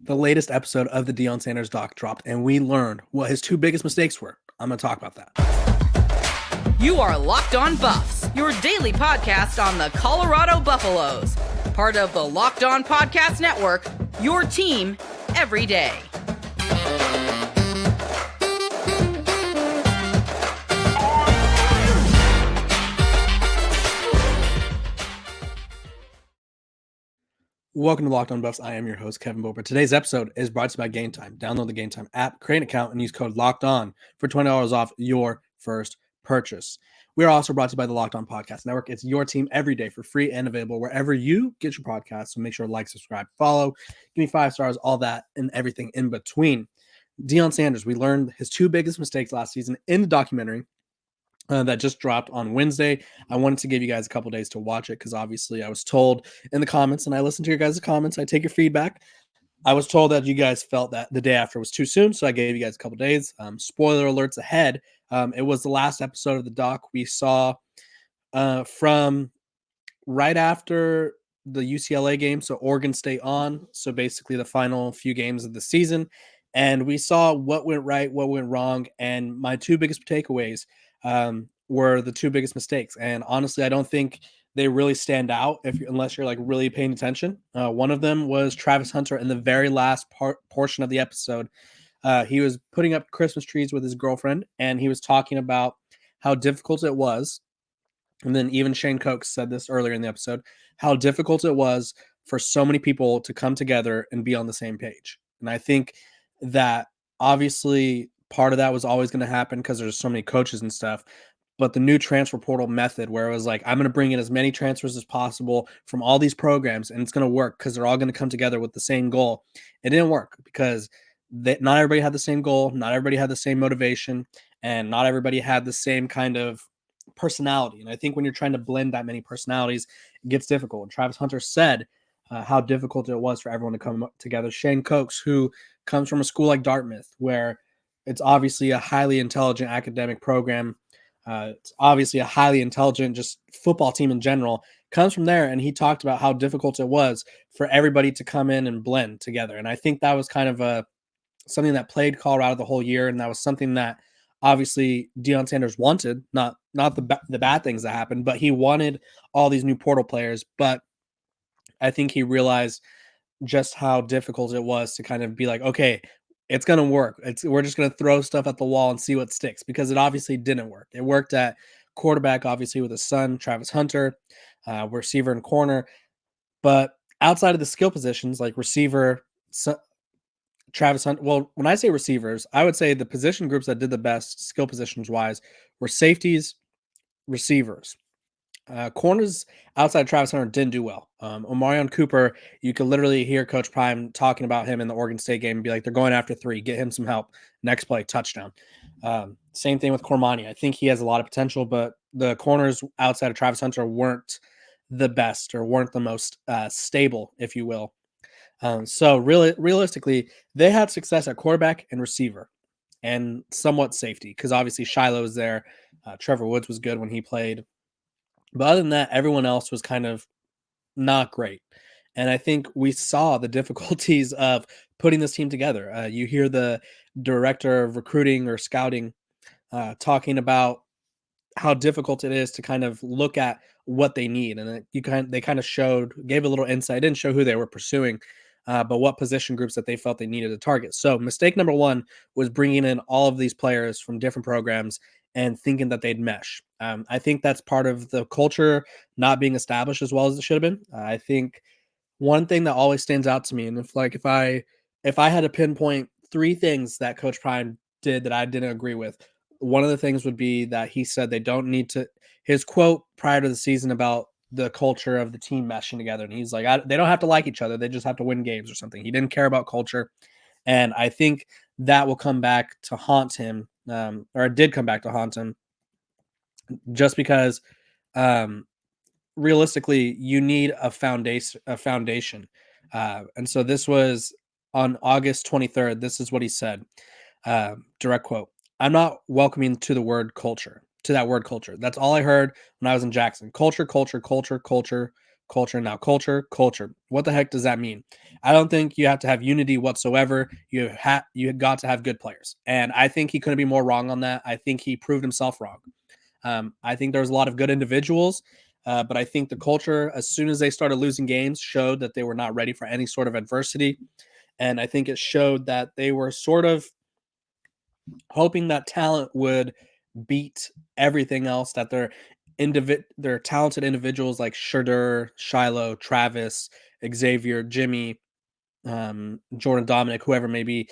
The latest episode of the Deion Sanders doc dropped, and we learned what his two biggest mistakes were. I'm going to talk about that. You are Locked On Buffs, your daily podcast on the Colorado Buffaloes. Part of the Locked On Podcast Network, your team every day. Welcome to Locked On Buffs. I am your host, Kevin Bober. Today's episode is brought to you by Gametime. Download the Gametime app, create an account, and use code LOCKEDON for $20 off your first purchase. We are also brought to you by the Locked On Podcast Network. It's your team every day for free and available wherever you get your podcasts. So make sure to like, subscribe, follow, give me 5 stars, all that, and everything in between. Deion Sanders, we learned his two biggest mistakes last season in the documentary that just dropped on Wednesday. I wanted to give you guys a couple days to watch it because obviously I was told in the comments, and I listened to your guys' comments. I take your feedback. I was told that you guys felt that the day after was too soon, so I gave you guys a couple days. Spoiler alerts ahead. It was the last episode of the doc we saw from right after the UCLA game, so Oregon State on. So basically the final few games of the season. And we saw what went right, what went wrong, and my two biggest takeaways were the two biggest mistakes. And honestly, I don't think they really stand out unless you're like really paying attention. One of them was Travis Hunter in the very last portion of the episode. He was putting up Christmas trees with his girlfriend, and he was talking about how difficult it was. And then even Shane Coates said this earlier in the episode, how difficult it was for so many people to come together and be on the same page. And I think that obviously part of that was always going to happen because there's so many coaches and stuff. But the new transfer portal method where it was like, I'm going to bring in as many transfers as possible from all these programs, and it's going to work because they're all going to come together with the same goal. It didn't work because not everybody had the same goal. Not everybody had the same motivation, and not everybody had the same kind of personality. And I think when you're trying to blend that many personalities, it gets difficult. And Travis Hunter said how difficult it was for everyone to come together. Shane Coates, who comes from a school like Dartmouth, where it's obviously a highly intelligent academic program. It's obviously a highly intelligent just football team in general, comes from there. And he talked about how difficult it was for everybody to come in and blend together. And I think that was kind of something that played Colorado the whole year. And that was something that obviously Deion Sanders wanted, not the bad things that happened, but he wanted all these new portal players. But I think he realized just how difficult it was to kind of be like, okay, it's going to work. We're just going to throw stuff at the wall and see what sticks, because it obviously didn't work. It worked at quarterback, obviously, with his son, Travis Hunter, receiver and corner. But outside of the skill positions, like receiver, Travis Hunter, well, when I say receivers, I would say the position groups that did the best skill positions wise were safeties, receivers. Corners outside of Travis Hunter didn't do well. Omarion Cooper, you could literally hear Coach Prime talking about him in the Oregon State game and be like, they're going after 3, get him some help. Next play, touchdown. Same thing with Cormani. I think he has a lot of potential, but the corners outside of Travis Hunter weren't the best or weren't the most stable, if you will. So really, realistically, they had success at quarterback and receiver and somewhat safety, because obviously Shiloh was there. Trevor Woods was good when he played. But other than that, everyone else was kind of not great. And I think we saw the difficulties of putting this team together. You hear the director of recruiting or scouting talking about how difficult it is to kind of look at what they need. And they kind of gave a little insight. Didn't show who they were pursuing, but what position groups that they felt they needed to target. So mistake number one was bringing in all of these players from different programs and thinking that they'd mesh. I think that's part of the culture not being established as well as it should have been. I think one thing that always stands out to me, and if I had to pinpoint 3 things that Coach Prime did that I didn't agree with, one of the things would be that he said they don't need to. His quote prior to the season about the culture of the team meshing together, and he's like, they don't have to like each other, they just have to win games or something. He didn't care about culture, and I think that will come back to haunt him. Or it did come back to haunt him, just because realistically you need a foundation. And so this was on August 23rd. This is what he said. Direct quote: "I'm not welcoming to that word culture. That's all I heard when I was in Jackson. Culture. Now culture. What the heck does that mean? I don't think you have to have unity whatsoever. You got to have good players. And I think he couldn't be more wrong on that. I think he proved himself wrong. I think there's a lot of good individuals, but I think the culture, as soon as they started losing games, showed that they were not ready for any sort of adversity. And I think it showed that they were sort of hoping that talent would beat everything else, that they're talented individuals like Shedeur, Shiloh, Travis, Xavier, Jimmy, Jordan, Dominic, whoever may be.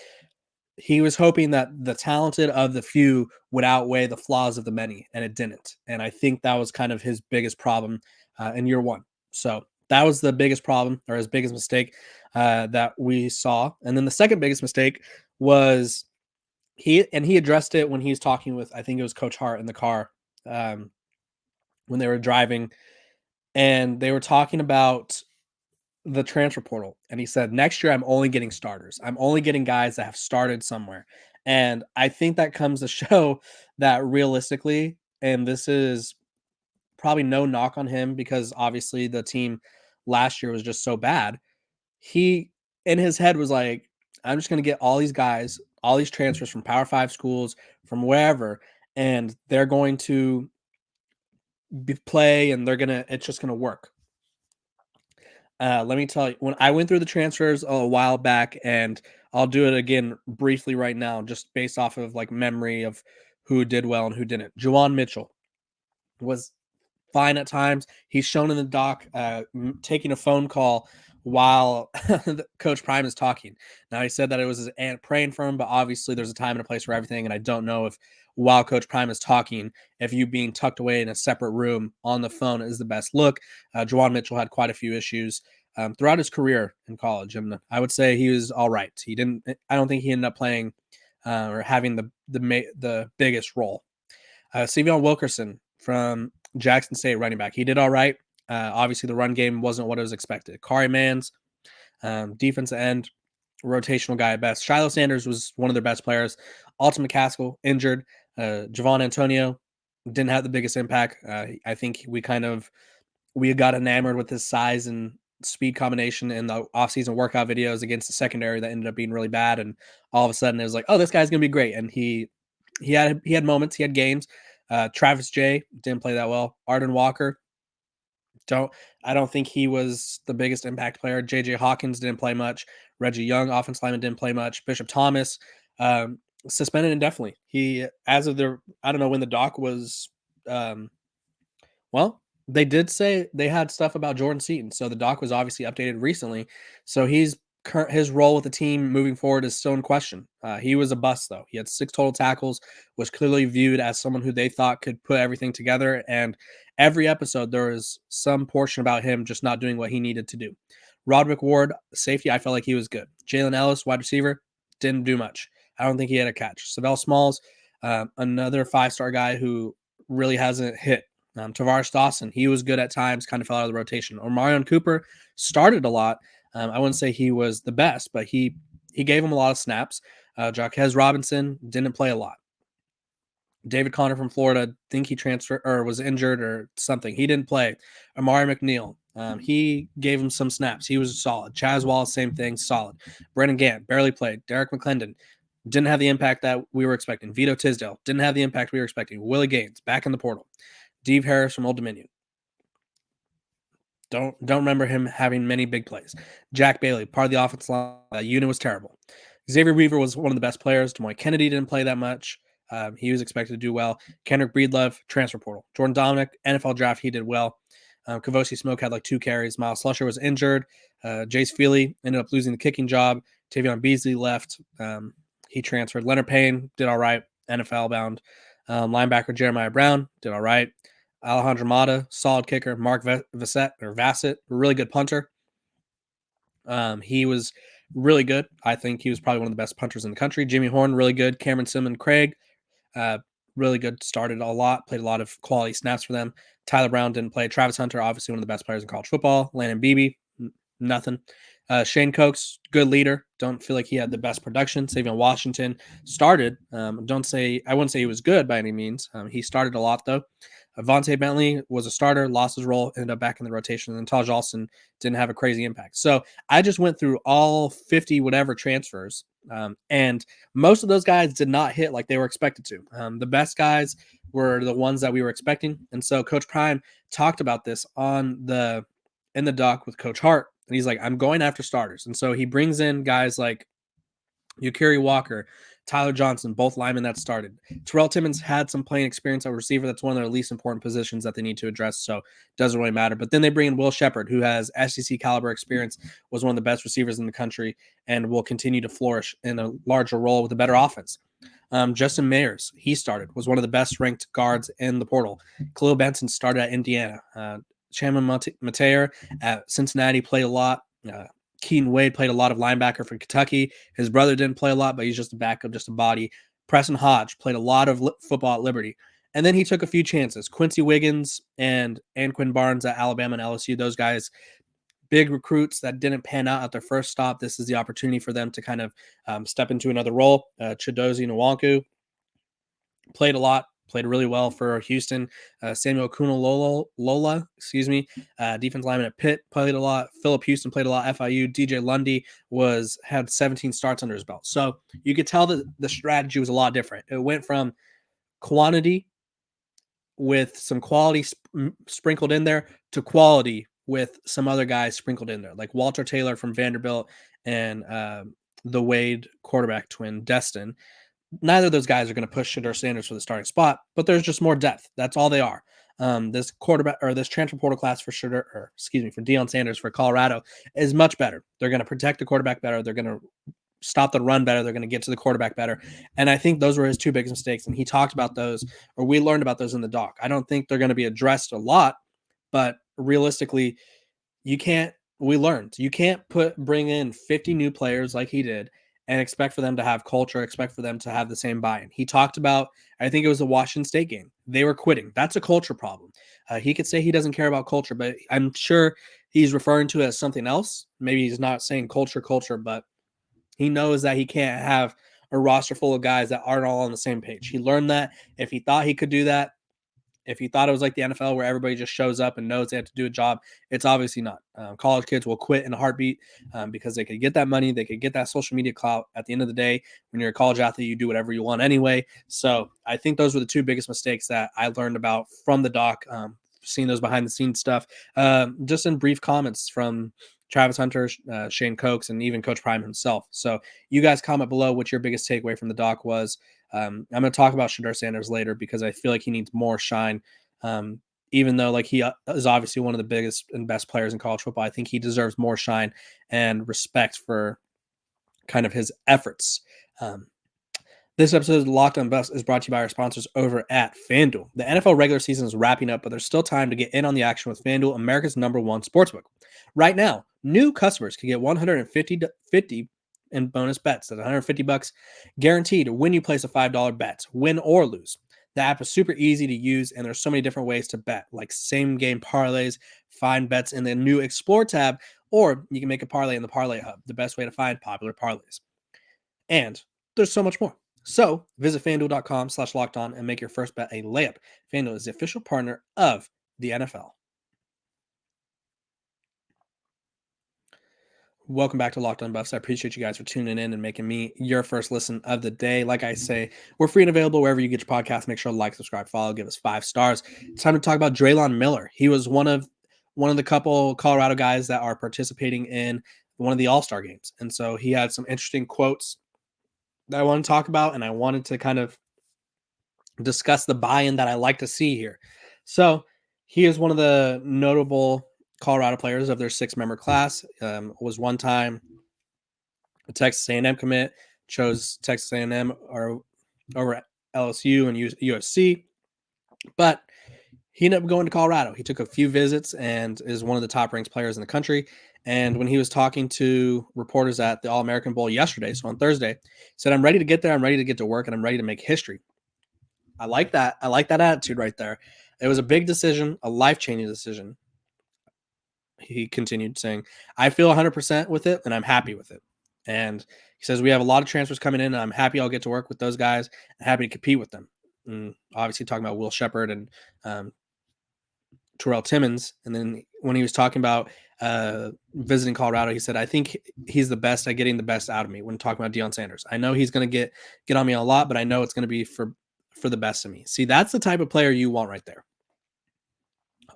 He was hoping that the talented of the few would outweigh the flaws of the many, and it didn't. And I think that was kind of his biggest problem in year one. So that was the biggest problem, or his biggest mistake that we saw. And then the second biggest mistake was he addressed it when he was talking with, I think it was Coach Hart in the car when they were driving, and they were talking about the transfer portal. And he said, next year, I'm only getting starters. I'm only getting guys that have started somewhere. And I think that comes to show that realistically, and this is probably no knock on him because obviously the team last year was just so bad. He, in his head, was like, I'm just going to get all these guys, all these transfers from Power 5 schools, from wherever, and they're going to play and it's just going to work. Let me tell you, when I went through the transfers a while back, and I'll do it again briefly right now, just based off of like memory of who did well and who didn't. Juwan Mitchell was fine at times. He's shown in the doc taking a phone call while Coach Prime is talking. Now, he said that it was his aunt praying for him, but obviously there's a time and a place for everything. And I don't know if while Coach Prime is talking, if you being tucked away in a separate room on the phone is the best look. Juwan Mitchell had quite a few issues throughout his career in college. And I would say he was all right. I don't think he ended up playing or having the biggest role. Sevion Wilkerson from Jackson State, running back. He did all right. Obviously, the run game wasn't what it was expected. Kari Mans, defensive end, rotational guy at best. Shedeur Sanders was one of their best players. Alton McCaskill, injured. Javon Antonio didn't have the biggest impact. I think we got enamored with his size and speed combination in the offseason workout videos against the secondary that ended up being really bad. And all of a sudden, it was like, oh, this guy's going to be great. And he had moments, he had games. Travis J didn't play that well. Arden Walker, I don't think he was the biggest impact player. JJ Hawkins didn't play much. Reggie Young, offensive lineman, didn't play much. Bishop Thomas, suspended indefinitely. He, as of I don't know when the doc was, well, they did say they had stuff about Jordan Seaton. So the doc was obviously updated recently. So his role with the team moving forward is still in question. He was a bust, though. He had 6 total tackles, was clearly viewed as someone who they thought could put everything together. And every episode, there was some portion about him just not doing what he needed to do. Roderick Ward, safety, I felt like he was good. Jalen Ellis, wide receiver, didn't do much. I don't think he had a catch. Savell Smalls, another 5-star guy who really hasn't hit. Tavares Dawson, he was good at times, kind of fell out of the rotation. Omarion Cooper started a lot. I wouldn't say he was the best, but he gave him a lot of snaps. Jaquez Robinson didn't play a lot. David Connor from Florida, think he transferred or was injured or something. He didn't play. Amari McNeil, he gave him some snaps. He was solid. Chaz Wallace, same thing, solid. Brennan Gant, barely played. Derek McClendon, didn't have the impact that we were expecting. Vito Tisdale, didn't have the impact we were expecting. Willie Gaines, back in the portal. Dave Harris from Old Dominion. Don't remember him having many big plays. Jack Bailey, part of the offensive line. That unit was terrible. Xavier Weaver was one of the best players. Demoy Kennedy didn't play that much. He was expected to do well. Kendrick Breedlove, transfer portal. Jordan Dominic, NFL draft, he did well. Kavosi Smoke had like 2 carries. Miles Slusher was injured. Jace Feely ended up losing the kicking job. Tavion Beasley left. He transferred. Leonard Payne did all right. NFL bound. Linebacker Jeremiah Brown did all right. Alejandro Mata, solid kicker. Mark Vassett, really good punter. He was really good. I think he was probably one of the best punters in the country. Jimmy Horn, really good. Cameron Simmons Craig, really good. Started a lot, played a lot of quality snaps for them. Tyler Brown didn't play. Travis Hunter, obviously one of the best players in college football. Landon Beebe, nothing. Shane Cokes, good leader. Don't feel like he had the best production. Savion Washington started. I wouldn't say he was good by any means. He started a lot though. Vontae Bentley was a starter, lost his role, ended up back in the rotation, and Taj Alston didn't have a crazy impact. So I just went through all 50 whatever transfers, and most of those guys did not hit like they were expected to. The best guys were the ones that we were expecting, and so Coach Prime talked about this in the doc with Coach Hart, and he's like, I'm going after starters, and so he brings in guys like Yakiri Walker, Tyler Johnson, both linemen that started. Terrell Timmons had some playing experience at receiver. That's one of their least important positions that they need to address, so it doesn't really matter. But then they bring in Will Shepard, who has SEC caliber experience, was one of the best receivers in the country, and will continue to flourish in a larger role with a better offense. Justin Mayers, he started, was one of the best ranked guards in the portal. Khalil Benson started at Indiana. Shaman Mateer at Cincinnati played a lot. Keaton Wade played a lot of linebacker for Kentucky. His brother didn't play a lot, but he's just a backup, just a body. Preston Hodge played a lot of football at Liberty. And then he took a few chances. Quincy Wiggins and Anquin Barnes at Alabama and LSU, those guys, big recruits that didn't pan out at their first stop. This is the opportunity for them to kind of step into another role. Chidozie Nwanku played a lot. Played really well for Houston. Samuel Lola, defense lineman at Pitt, played a lot. Philip Houston played a lot. FIU. DJ Lundy had 17 starts under his belt. So you could tell that the strategy was a lot different. It went from quantity with some quality sprinkled in there to quality with some other guys sprinkled in there, like Walter Taylor from Vanderbilt and the Wade quarterback twin, Destin. Neither of those guys are going to push Shedeur Sanders for the starting spot, but there's just more depth. That's all they are. This transfer portal class for Deion Sanders for Colorado is much better. They're going to protect the quarterback better. They're going to stop the run better. They're going to get to the quarterback better. And I think those were his two biggest mistakes. And he talked about those, or we learned about those in the doc. I don't think they're going to be addressed a lot, but realistically, you can't bring in 50 new players like he did and expect for them to have culture, expect for them to have the same buy-in. He talked about, I think it was the Washington State game. They were quitting. That's a culture problem. He could say he doesn't care about culture, but I'm sure he's referring to it as something else. Maybe he's not saying culture, but he knows that he can't have a roster full of guys that aren't all on the same page. He learned that. If he thought he could do that, if he thought it was like the NFL where everybody just shows up and knows they have to do a job, it's obviously not. College kids will quit in a heartbeat because they could get that money. They could get that social media clout. At the end of the day, when you're a college athlete, you do whatever you want anyway. So I think those were the two biggest mistakes that I learned about from the doc, seeing those behind the scenes stuff. Just in brief comments from Travis Hunter, Shane Cokes, and even Coach Prime himself. So you guys comment below what your biggest takeaway from the doc was. I'm going to talk about Shedeur Sanders later because I feel like he needs more shine. Even though like he is obviously one of the biggest and best players in college football, I think he deserves more shine and respect for kind of his efforts. This episode of Locked On Buffs is brought to you by our sponsors over at FanDuel. The NFL regular season is wrapping up, but there's still time to get in on the action with FanDuel, America's #1 sportsbook. Right now, new customers can get $150 in bonus bets. That's $150 guaranteed when you place a $5 bet, win or lose. The app is super easy to use, and there's so many different ways to bet, like same-game parlays, find bets in the new Explore tab, or you can make a parlay in the Parlay Hub, the best way to find popular parlays. And there's so much more. So visit FanDuel.com/lockedon and make your first bet a layup. FanDuel is the official partner of the NFL. Welcome back to Locked On Buffs. I appreciate you guys for tuning in and making me your first listen of the day. Like I say, we're free and available wherever you get your podcast. Make sure to like, subscribe, follow, give us 5 stars. It's time to talk about Dre'lon Miller. He was one of the couple Colorado guys that are participating in one of the All-Star games. And so he had some interesting quotes that I want to talk about, and I wanted to kind of discuss the buy-in that I like to see here. So he is one of the notable Colorado players of their 6-member class. Was one time a Texas A&M commit, chose Texas A&M or over LSU and USC, but he ended up going to Colorado. He took a few visits and is one of the top-ranked players in the country. And when he was talking to reporters at the All-American Bowl yesterday, so on Thursday, he said, "I'm ready to get there. I'm ready to get to work, and I'm ready to make history." I like that. I like that attitude right there. It was a big decision, a life-changing decision. He continued saying, "I feel 100% with it, and I'm happy with it." And he says, "We have a lot of transfers coming in, and I'm happy I'll get to work with those guys and happy to compete with them." And obviously talking about Will Shepard and Terrell Timmons. And then when he was talking about visiting Colorado, he said, I think he's the best at getting the best out of me when talking about Deion Sanders. I know he's going to get on me a lot, but I know it's going to be for the best of me. See, that's the type of player you want right there.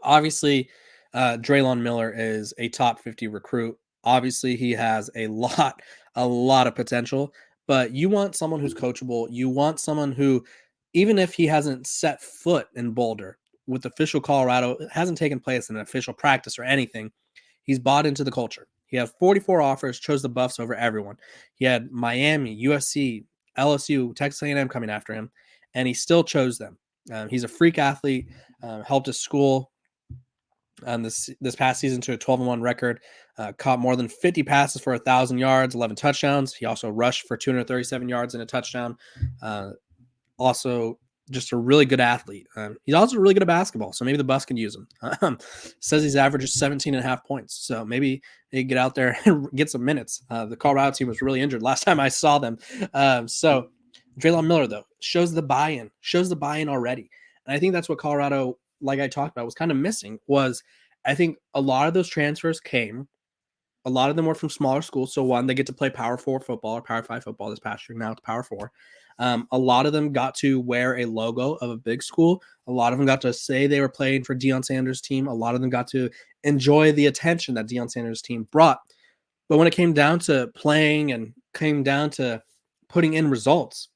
Obviously, Dre'lon Miller is a top 50 recruit. Obviously, he has a lot of potential, but you want someone who's coachable. You want someone who, even if he hasn't set foot in Boulder with official Colorado, it hasn't taken place in an official practice or anything, he's bought into the culture. He had 44 offers, chose the Buffs over everyone. He had Miami, USC, LSU, Texas A&M coming after him, and he still chose them. He's a freak athlete, helped his school this past season to a 12-1 record, caught more than 50 passes for 1,000 yards, 11 touchdowns. He also rushed for 237 yards and a touchdown. Also, just a really good athlete. He's also really good at basketball, so maybe the Buffs can use him. Says he's averaged 17.5 points, so maybe he can get out there and get some minutes. The Colorado team was really injured last time I saw them. So Dre'lon Miller, though, shows the buy-in already. And I think that's what Colorado, like I talked about, was kind of missing. Was I think a lot of those transfers came, a lot of them were from smaller schools. So one, they get to play Power 4 football or Power 5 football this past year. Now it's Power 4. A lot of them got to wear a logo of a big school. A lot of them got to say they were playing for Deion Sanders' team. A lot of them got to enjoy the attention that Deion Sanders' team brought. But when it came down to playing and came down to putting in results,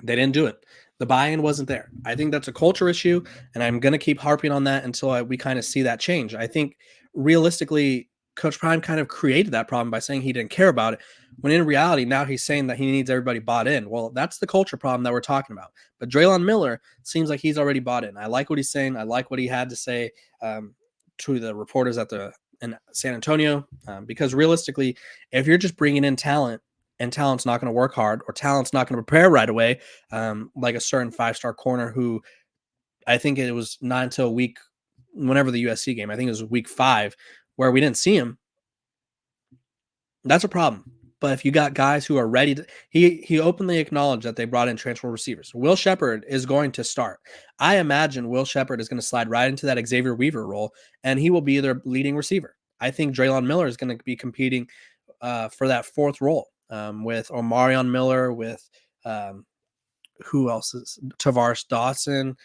they didn't do it. The buy-in wasn't there. I think that's a culture issue, and I'm going to keep harping on that until we kind of see that change. I think realistically, Coach Prime kind of created that problem by saying he didn't care about it, when in reality, now he's saying that he needs everybody bought in. Well, that's the culture problem that we're talking about. But Dre'lon Miller seems like he's already bought in. I like what he's saying. I like what he had to say to the reporters in San Antonio, because realistically, if you're just bringing in talent, and talent's not going to work hard, or talent's not going to prepare right away, like a certain 5-star corner who I think it was not until whenever the USC game, I think it was week 5, where we didn't see him. That's a problem. But if you got guys who are ready to, he openly acknowledged that they brought in transfer receivers. Will Shepard is going to start. I imagine Will Shepard is going to slide right into that Xavier Weaver role, and he will be their leading receiver. I think Dre'lon Miller is going to be competing for that 4th role. With Omarion Miller, with who else is Tavares Dawson,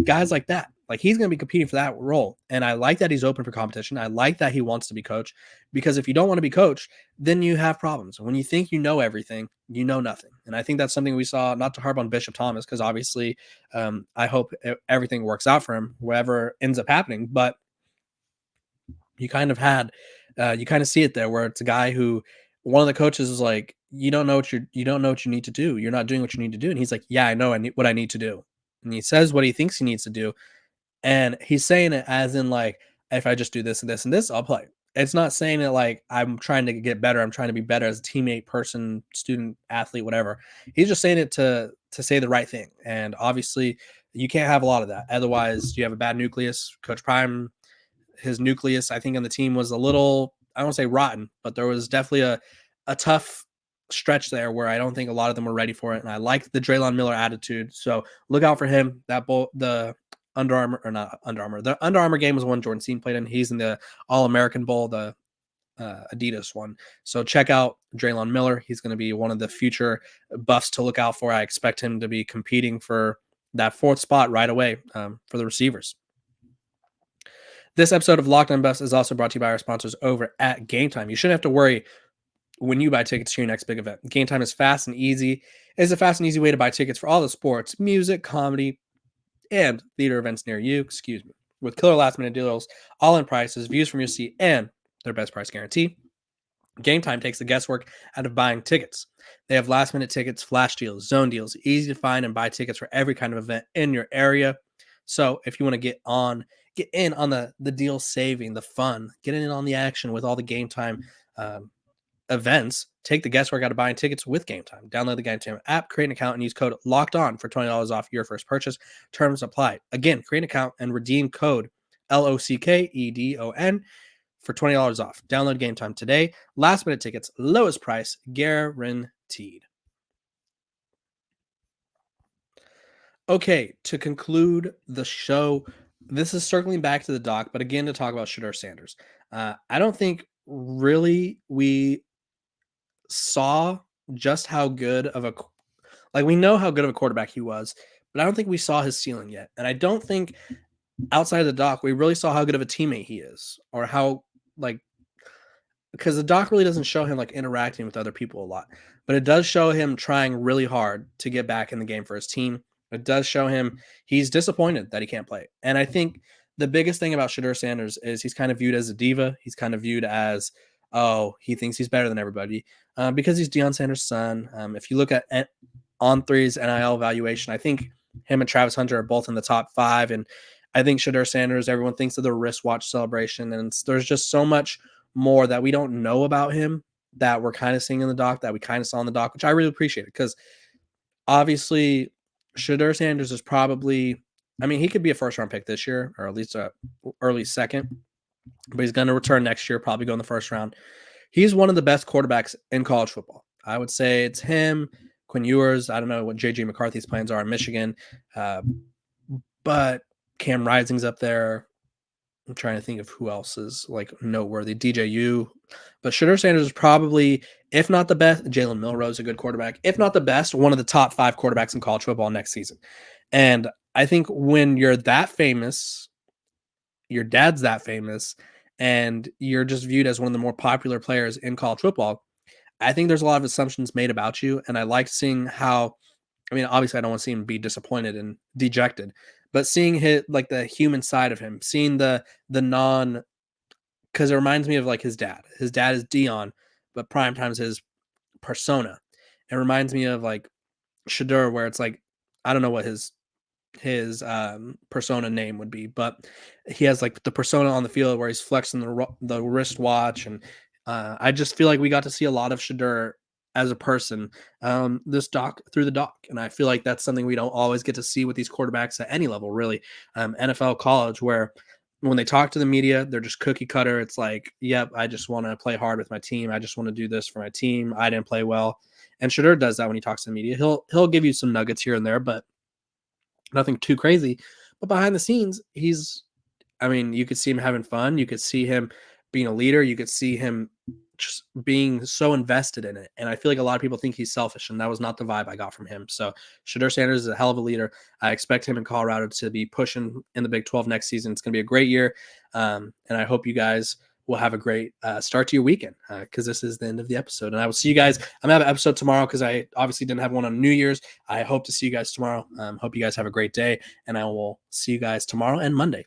guys like that. Like, he's going to be competing for that role. And I like that he's open for competition. I like that he wants to be coached, because if you don't want to be coached, then you have problems. When you think you know everything, you know nothing. And I think that's something we saw, not to harp on Bishop Thomas, because obviously I hope everything works out for him, whatever ends up happening. But you kind of see it there, where it's a guy who, one of the coaches is like, you don't know what you need to do. You're not doing what you need to do. And he's like, yeah, I know what I need to do. And he says what he thinks he needs to do. And he's saying it as in, like, if I just do this and this and this, I'll play. It's not saying it like I'm trying to get better. I'm trying to be better as a teammate, person, student, athlete, whatever. He's just saying it to say the right thing. And obviously you can't have a lot of that. Otherwise you have a bad nucleus. Coach Prime, his nucleus, I think, on the team was a little, I don't want to say rotten, but there was definitely a tough stretch there where I don't think a lot of them were ready for it. And I like the Dre'lon Miller attitude. So look out for him. The Under Armour, or not Under Armour. The Under Armour game was one Jordan Steen played in. He's in the All-American Bowl, the Adidas one. So check out Dre'lon Miller. He's going to be one of the future Buffs to look out for. I expect him to be competing for that 4th spot right away for the receivers. This episode of Locked On Buffs is also brought to you by our sponsors over at Gametime. You shouldn't have to worry when you buy tickets to your next big event. Gametime is fast and easy. It's a fast and easy way to buy tickets for all the sports, music, comedy, and theater events near you. With killer last-minute deals, all-in prices, views from your seat, and their best price guarantee, Gametime takes the guesswork out of buying tickets. They have last-minute tickets, flash deals, zone deals, easy to find and buy tickets for every kind of event in your area. So if you want to get in on the deal saving, the fun, get in on the action with all the Gametime events, take the guesswork out of buying tickets with Gametime. Download the Gametime app, create an account, and use code LOCKEDON for $20 off your first purchase. Terms apply. Again, create an account and redeem code LOCKEDON for $20 off. Download Gametime today. Last minute tickets, lowest price guaranteed. Okay, to conclude the show, this is circling back to the doc, but again, to talk about Shedeur Sanders. I don't think really we saw just how good of a we know how good of a quarterback he was, but I don't think we saw his ceiling yet. And I don't think outside of the doc we really saw how good of a teammate he is, or how like because the doc really doesn't show him like interacting with other people a lot, but it does show him trying really hard to get back in the game for his team. It does show him he's disappointed that he can't play. And I think the biggest thing about Shedeur Sanders is he's kind of viewed as a diva. He's kind of viewed as, oh, he thinks he's better than everybody because he's Deion Sanders' son. If you look at On3's NIL valuation, I think him and Travis Hunter are both in the top 5. And I think Shedeur Sanders, everyone thinks of the wristwatch celebration. And there's just so much more that we don't know about him that we're kind of seeing in the doc, that we kind of saw in the doc, which I really appreciate, because obviously Shedeur Sanders is probably, I mean, he could be a first round pick this year, or at least a early second, but he's going to return next year, probably go in the first round. He's one of the best quarterbacks in college football. I would say it's him, Quinn Ewers. I don't know what JJ McCarthy's plans are in Michigan, but Cam Rising's up there. I'm trying to think of who else is like noteworthy. DJU. But Shedeur Sanders is probably, if not the best, Jalen Milroe is a good quarterback. If not the best, one of the top 5 quarterbacks in college football next season. And I think when you're that famous, your dad's that famous, and you're just viewed as one of the more popular players in college football, I think there's a lot of assumptions made about you. And I like seeing how, I mean, obviously I don't want to see him be disappointed and dejected, but seeing like the human side of him, seeing the non, because it reminds me of like his dad. His dad is Deion, but Primetime is his persona. It reminds me of like Shedeur, where it's like, I don't know what his persona name would be, but he has like the persona on the field where he's flexing the wristwatch. And I just feel like we got to see a lot of Shedeur as a person through the doc. And I feel like that's something we don't always get to see with these quarterbacks at any level, really. NFL, college, where when they talk to the media, they're just cookie cutter. It's like, yep, I just want to play hard with my team. I just want to do this for my team. I didn't play well. And Shedeur does that when he talks to the media. He'll give you some nuggets here and there, but nothing too crazy. But behind the scenes, you could see him having fun. You could see him being a leader. You could see him just being so invested in it. And I feel like a lot of people think he's selfish, and that was not the vibe I got from him. So Shedeur Sanders is a hell of a leader. I expect him in Colorado to be pushing in the Big 12 next season. It's going to be a great year. And I hope you guys will have a great start to your weekend, because this is the end of the episode. And I will see you guys. I'm going to have an episode tomorrow because I obviously didn't have one on New Year's. I hope to see you guys tomorrow. Hope you guys have a great day, and I will see you guys tomorrow and Monday.